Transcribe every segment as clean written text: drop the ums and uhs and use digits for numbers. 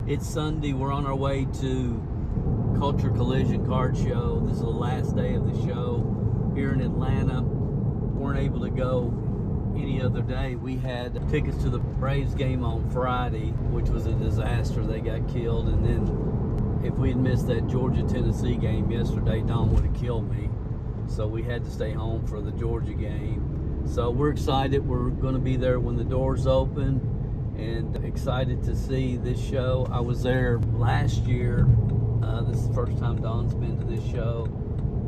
It's Sunday. We're on our way to Culture Collision Card Show. This is the last day of the show here in Atlanta. Weren't able to go any other day. We had tickets to the Braves game on Friday, which was a disaster. They got killed. And then if we had missed that Georgia-Tennessee game yesterday, Don would have killed me. So we had to stay home for the Georgia game. So we're excited. We're going to be there when the doors open, and excited to see this show. I was there last year. This is the first time Don's been to this show,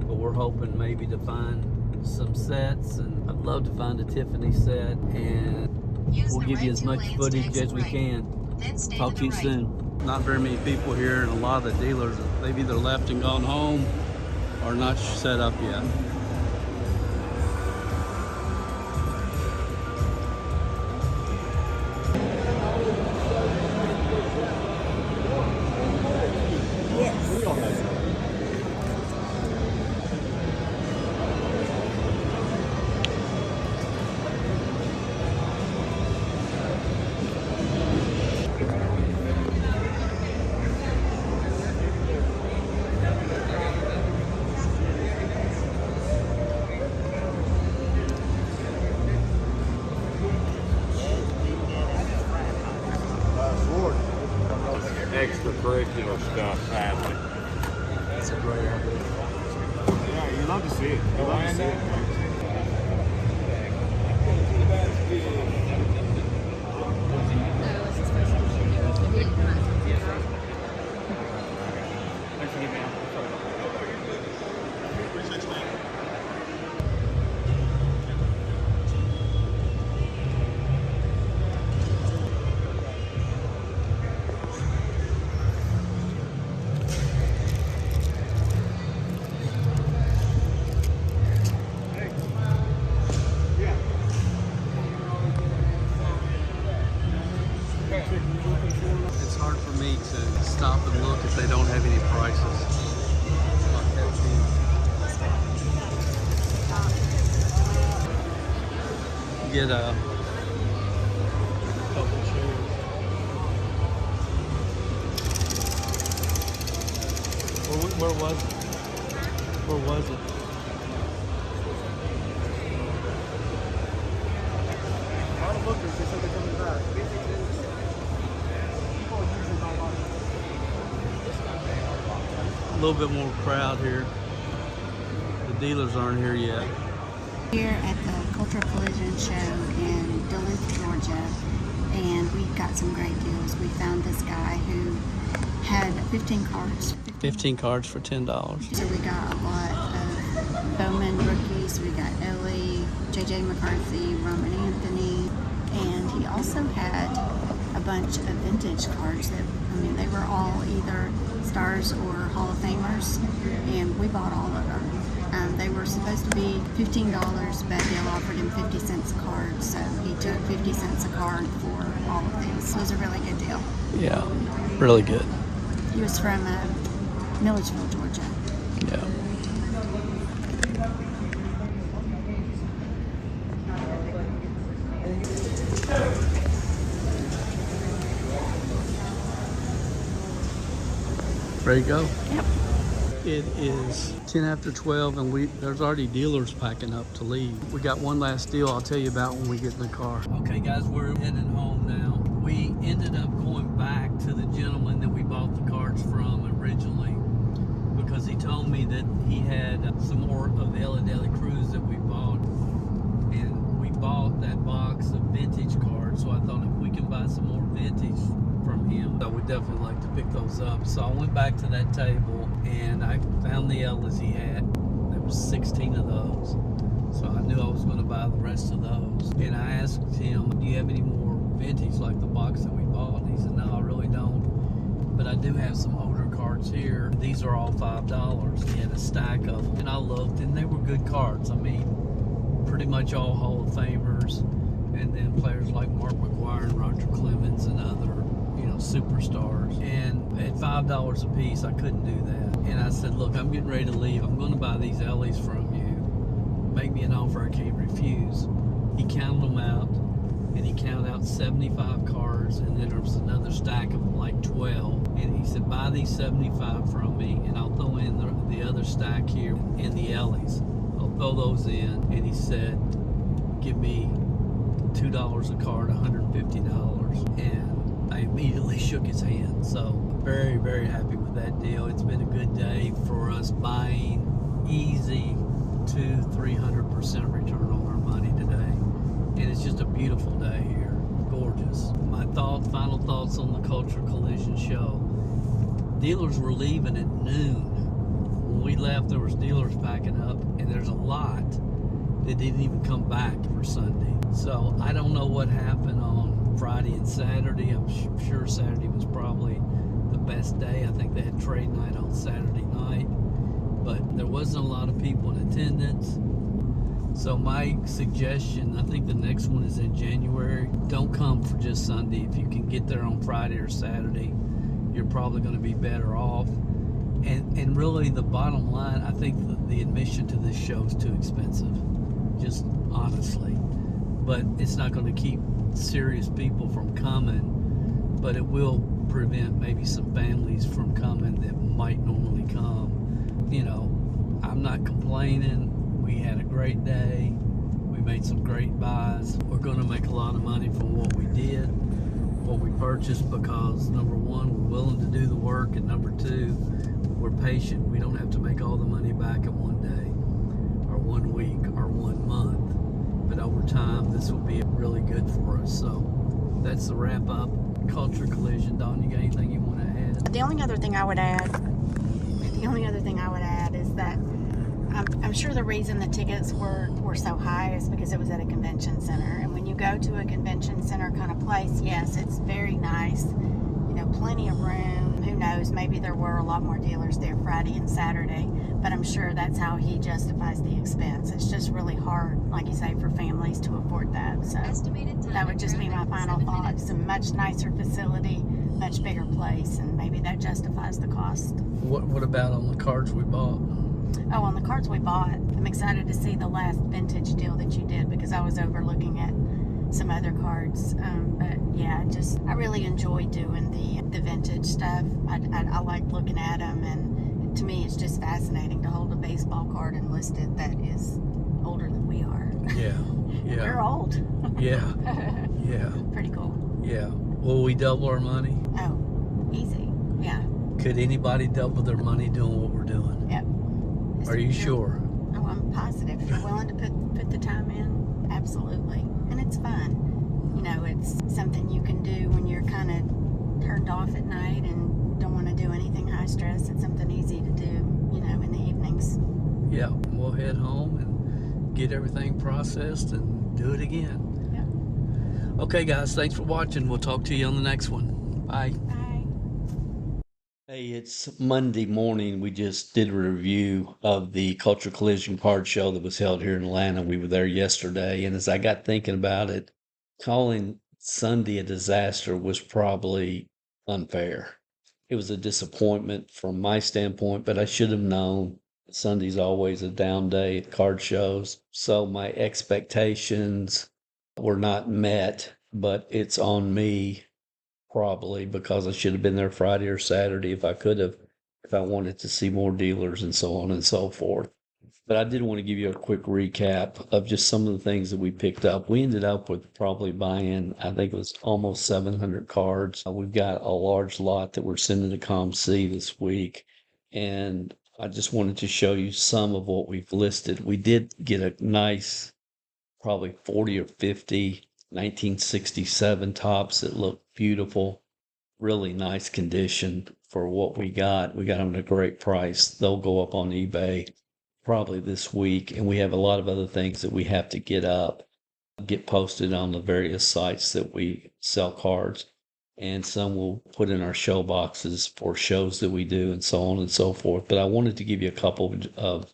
but we're hoping maybe to find some sets, and I'd love to find a Tiffany set, and we'll give you as much footage as we can. Talk to you soon. Not very many people here, and a lot of the dealers, they've either left and gone home or not set up yet. Extracurricular stuff happening. That's a great idea. Yeah, you love to see it. You love to see it. It's hard for me to stop and look if they don't have any prices. Get a couple chairs. Where was it? Where was it? A lot of lookers, they said they're coming back. A little bit more crowd here. The dealers aren't here yet. Here at the Culture Collision Show in Duluth, Georgia, and we got some great deals. We found this guy who had 15 cards. 15 cards for $10. So we got a lot of Bowman rookies. We got Ellie, JJ McCarthy, Roman Anthony, and he also had a bunch of vintage cards that, I mean, they were all either stars or Hall of Famers, and we bought all of them. They were supposed to be $15, but Dale offered him 50 cents a card, so he took 50 cents a card for all of these. It was a really good deal. Yeah, really good. He was from Milledgeville, Georgia. Yeah. Ready to go? Yep. It is 10 after 12, and there's already dealers packing up to leave. We got one last deal I'll tell you about when we get in the car. Okay, guys, we're heading home now. We ended up going back to the gentleman that we bought the cards from originally, because he told me that he had some more of the Ella Deli Cruz that we bought, and we bought that box of vintage cards. So I thought if we can buy some more vintage from him, I would definitely like to pick those up. So I went back to that table and I found the Ellas he had. There was 16 of those. So I knew I was going to buy the rest of those. And I asked him, do you have any more vintage like the box that we bought? And he said, no, I really don't. But I do have some older cards here. These are all $5. He had a stack of them. And I looked, and they were good cards. I mean, pretty much all Hall of Famers. And then players like Mark McGwire and Roger Clemens and other, superstars. And at $5 a piece, I couldn't do that. And I said, look, I'm getting ready to leave. I'm going to buy these Ellies from you. Make me an offer I can't refuse. He counted them out, and he counted out 75 cards, and then there was another stack of like 12. said, buy these 75 from me, and I'll throw in the other stack here in the Ellies. I'll throw those in. And he said, give me $2 a card, $150. And I immediately shook his hand. So very, very happy with that deal. It's been a good day for us buying easy 200-300% return on our money today. And it's just a beautiful day here. Gorgeous. My final thoughts on the Culture Collision show. Dealers were leaving at noon. When we left, there was dealers packing up, and there's a lot that didn't even come back for Sunday. So I don't know what happened on Friday and Saturday. I'm sure Saturday was probably the best day. I think they had trade night on Saturday night, but there wasn't a lot of people in attendance. So my suggestion, I think the next one is in January. Don't come for just Sunday. If you can get there on Friday or Saturday, you're probably going to be better off. And really, the bottom line, I think the admission to this show is too expensive, just honestly. But it's not going to keep serious people from coming, but it will prevent maybe some families from coming that might normally come. You know, I'm not complaining. We had a great day. We made some great buys. We're going to make a lot of money from what we did, what we purchased, because number one, we're willing to do the work, and number two, we're patient. We don't have to make all the money back in one day or 1 week or 1 month. But over time, this will be really good for us. So that's the wrap up. Culture Collision. Dawn, you got anything you want to add? The only other thing I would add is that I'm sure the reason the tickets were so high is because it was at a convention center. And when you go to a convention center kind of place, yes, it's very nice. You know, plenty of room. Who knows? Maybe there were a lot more dealers there Friday and Saturday, but I'm sure that's how he justifies the expense. It's just really hard, like you say, for families to afford that. So that would just be my final thought. It's a much nicer facility, much bigger place, and maybe that justifies the cost. What about on the cards we bought? Oh, on the cards we bought, I'm excited to see the last vintage deal that you did, because I was overlooking at some other cards. But yeah, I really enjoy doing the vintage stuff. I like looking at them, and to me it's just fascinating to hold a baseball card and list it that is older than we are. Yeah. We're old. Yeah. Yeah. Pretty cool. Yeah. Will we double our money? Oh, easy. Yeah. Could anybody double their money doing what we're doing? Yep. Are you sure? Oh, I'm positive. If you're willing to put the time in, absolutely. And it's fun. You know, it's something you can do when you're kind of turned off at night and don't want to do anything high stress. It's something easy to do, you know, in the evenings. Yeah, we'll head home and get everything processed and do it again. Yeah. Okay, guys, thanks for watching. We'll talk to you on the next one. Bye. Bye. Hey, it's Monday morning. We just did a review of the Culture Collision card show that was held here in Atlanta. We were there yesterday, and as I got thinking about it, calling Sunday a disaster was probably unfair. It was a disappointment from my standpoint, but I should have known Sunday's always a down day at card shows. So my expectations were not met, but it's on me probably, because I should have been there Friday or Saturday if I could have, if I wanted to see more dealers and so on and so forth. But I did want to give you a quick recap of just some of the things that we picked up. We ended up with probably buying, I think it was almost 700 cards. We've got a large lot that we're sending to ComC this week, and I just wanted to show you some of what we've listed. We did get a nice, probably 40 or 50 1967 tops that look beautiful, really nice condition for what we got. We got them at a great price. They'll go up on eBay probably this week, and we have a lot of other things that we have to get posted on the various sites that we sell cards, and some we'll put in our show boxes for shows that we do and so on and so forth. But I wanted to give you a couple of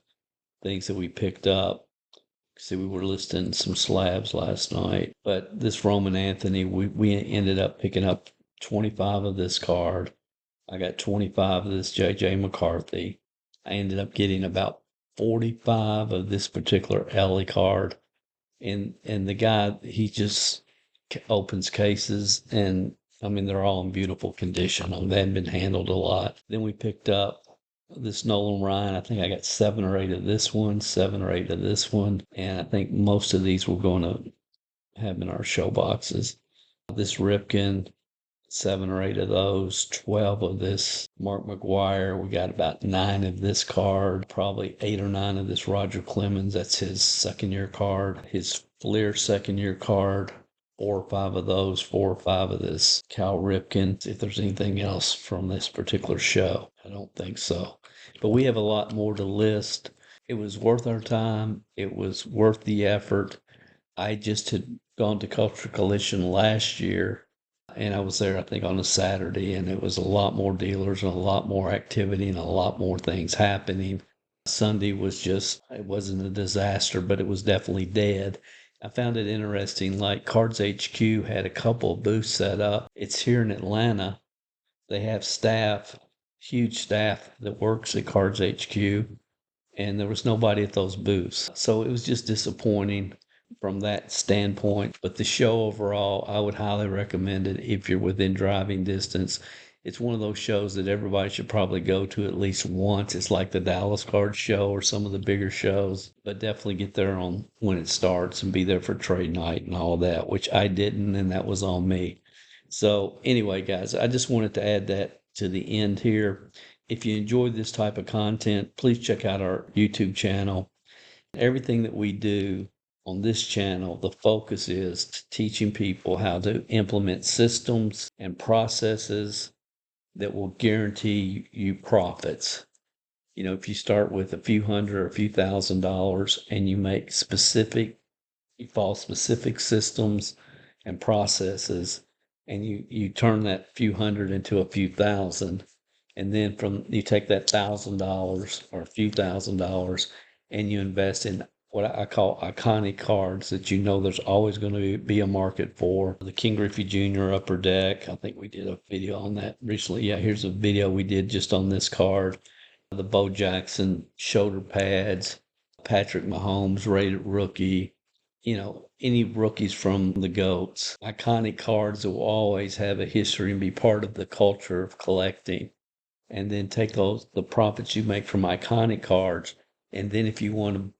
things that we picked up. See, we were listing some slabs last night, but this Roman Anthony, we ended up picking up 25 of this card. I got 25 of this J.J. McCarthy. I ended up getting about 45 of this particular Ellie card. And the guy, he just opens cases and I mean, they're all in beautiful condition. They hadn't been handled a lot. Then we picked up this Nolan Ryan. I think I got 7 or 8 of this one, 7 or 8 of this one. And I think most of these we're going to have in our show boxes. This Ripken, 7 or 8 of those, 12 of this Mark McGuire. We got about 9 of this card, probably 8 or 9 of this Roger Clemens. That's his second-year card. His Fleer second-year card, 4 or 5 of those, 4 or 5 of this Cal Ripken. See if there's anything else from this particular show. I don't think so. But we have a lot more to list. It was worth our time. It was worth the effort. I just had gone to Culture Collision last year, and I was there, I think, on a Saturday, and it was a lot more dealers and a lot more activity and a lot more things happening. Sunday was just, it wasn't a disaster, but it was definitely dead. I found it interesting, like Cards HQ had a couple of booths set up. It's here in Atlanta. They have staff, huge staff that works at Cards HQ, and there was nobody at those booths. So it was just disappointing from that standpoint. But the show overall, I would highly recommend it if you're within driving distance. It's one of those shows that everybody should probably go to at least once. It's like the Dallas Card Show or some of the bigger shows, but definitely get there on when it starts and be there for trade night and all that, which I didn't, and that was on me. So anyway, guys, I just wanted to add that to the end here. If you enjoy this type of content, please check out our YouTube channel. Everything that we do on this channel, the focus is teaching people how to implement systems and processes that will guarantee you profits. You know, if you start with a few hundred or a few $1,000s and you follow specific systems and processes, and you turn that few hundred into a few thousand, and then you take that $1,000 or a few $1,000s and you invest in what I call iconic cards that you know there's always going to be a market for. The King Griffey Jr. Upper Deck, I think we did a video on that recently. Yeah, here's a video we did just on this card. The Bo Jackson shoulder pads, Patrick Mahomes rated rookie, you know, any rookies from the GOATs. Iconic cards that will always have a history and be part of the culture of collecting. And then take the profits you make from iconic cards, and then if you want to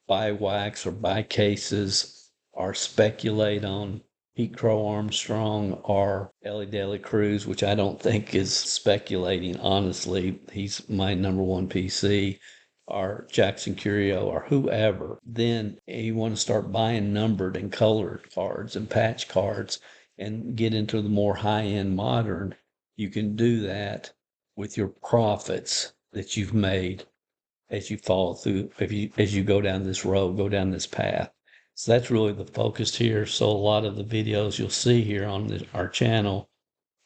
buy wax or buy cases or speculate on Pete Crow Armstrong or Ellie De La Cruz, which I don't think is speculating, honestly. He's my number one PC, or Jackson Curio or whoever. Then you want to start buying numbered and colored cards and patch cards and get into the more high-end modern. You can do that with your profits that you've made as you follow through, as you go down this road, go down this path. So that's really the focus here. So a lot of the videos you'll see here on our channel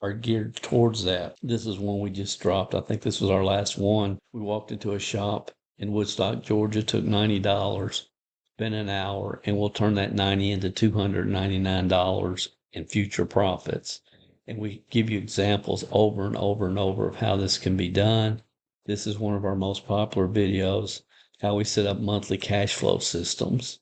are geared towards that. This is one we just dropped. I think this was our last one. We walked into a shop in Woodstock, Georgia, took $90, spent an hour, and we'll turn that $90 into $299 in future profits. And we give you examples over and over and over of how this can be done. This is one of our most popular videos, how we set up monthly cash flow systems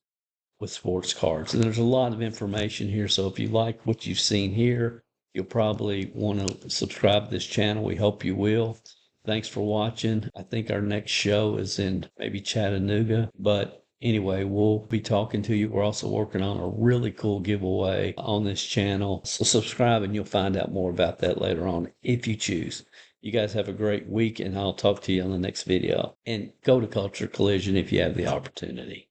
with sports cards. And there's a lot of information here. So if you like what you've seen here, you'll probably want to subscribe to this channel. We hope you will. Thanks for watching. I think our next show is in maybe Chattanooga, but anyway, we'll be talking to you. We're also working on a really cool giveaway on this channel. So subscribe and you'll find out more about that later on if you choose. You guys have a great week, and I'll talk to you on the next video. And go to Culture Collision if you have the opportunity.